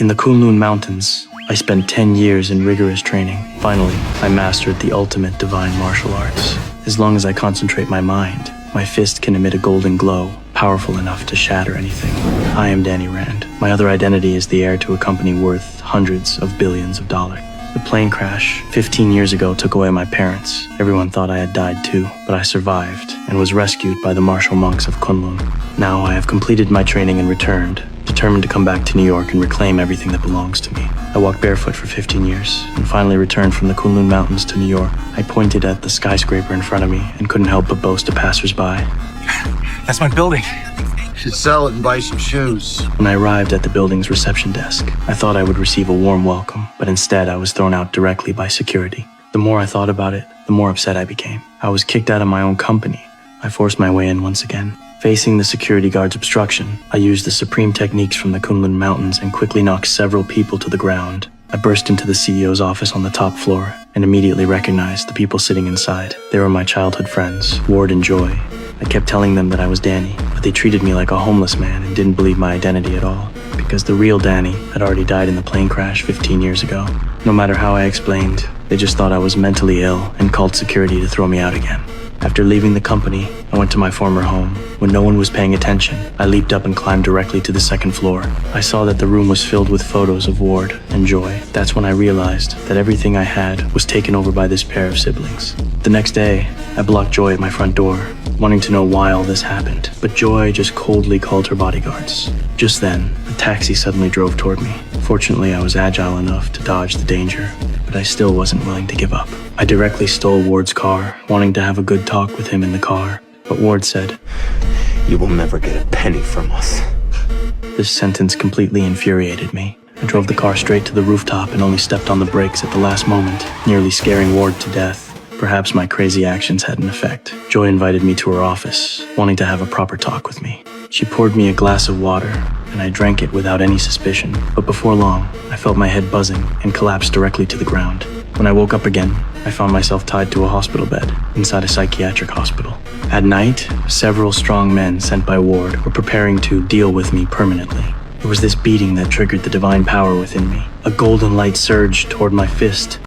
In the Kunlun Mountains, I spent 10 years in rigorous training. Finally, I mastered the ultimate divine martial arts. As long as I concentrate my mind, my fist can emit a golden glow, powerful enough to shatter anything. I am Danny Rand. My other identity is the heir to a company worth hundreds of billions of dollars. The plane crash 15 years ago took away my parents. Everyone thought I had died too, but I survived and was rescued by the martial monks of Kunlun. Now I have completed my training and returned, determined to come back to New York and reclaim everything that belongs to me. I walked barefoot for 15 years and finally returned from the Kunlun Mountains to New York. I pointed at the skyscraper in front of me and couldn't help but boast to passersby. That's my building. Should sell it and buy some shoes. When I arrived at the building's reception desk, I thought I would receive a warm welcome, but instead I was thrown out directly by security. The more I thought about it, the more upset I became. I was kicked out of my own company. I forced my way in once again. Facing the security guard's obstruction, I used the supreme techniques from the Kunlun Mountains and quickly knocked several people to the ground. I burst into the CEO's office on the top floor and immediately recognized the people sitting inside. They were my childhood friends, Ward and Joy. I kept telling them that I was Danny, but they treated me like a homeless man and didn't believe my identity at all, because the real Danny had already died in the plane crash 15 years ago. No matter how I explained, they just thought I was mentally ill and called security to throw me out again. After leaving the company, I went to my former home. When no one was paying attention, I leaped up and climbed directly to the second floor. I saw that the room was filled with photos of Ward and Joy. That's when I realized that everything I had was taken over by this pair of siblings. The next day, I blocked Joy at my front door, wanting to know why all this happened. But Joy just coldly called her bodyguards. Just then, a taxi suddenly drove toward me. Fortunately, I was agile enough to dodge the danger, but I still wasn't willing to give up. I directly stole Ward's car, wanting to have a good talk with him in the car. But Ward said, "You will never get a penny from us." This sentence completely infuriated me. I drove the car straight to the rooftop and only stepped on the brakes at the last moment, nearly scaring Ward to death. Perhaps my crazy actions had an effect. Joy invited me to her office, wanting to have a proper talk with me. She poured me a glass of water, and I drank it without any suspicion. But before long, I felt my head buzzing and collapsed directly to the ground. When I woke up again, I found myself tied to a hospital bed inside a psychiatric hospital. At night, several strong men sent by Ward were preparing to deal with me permanently. It was this beating that triggered the divine power within me. A golden light surged toward my fist,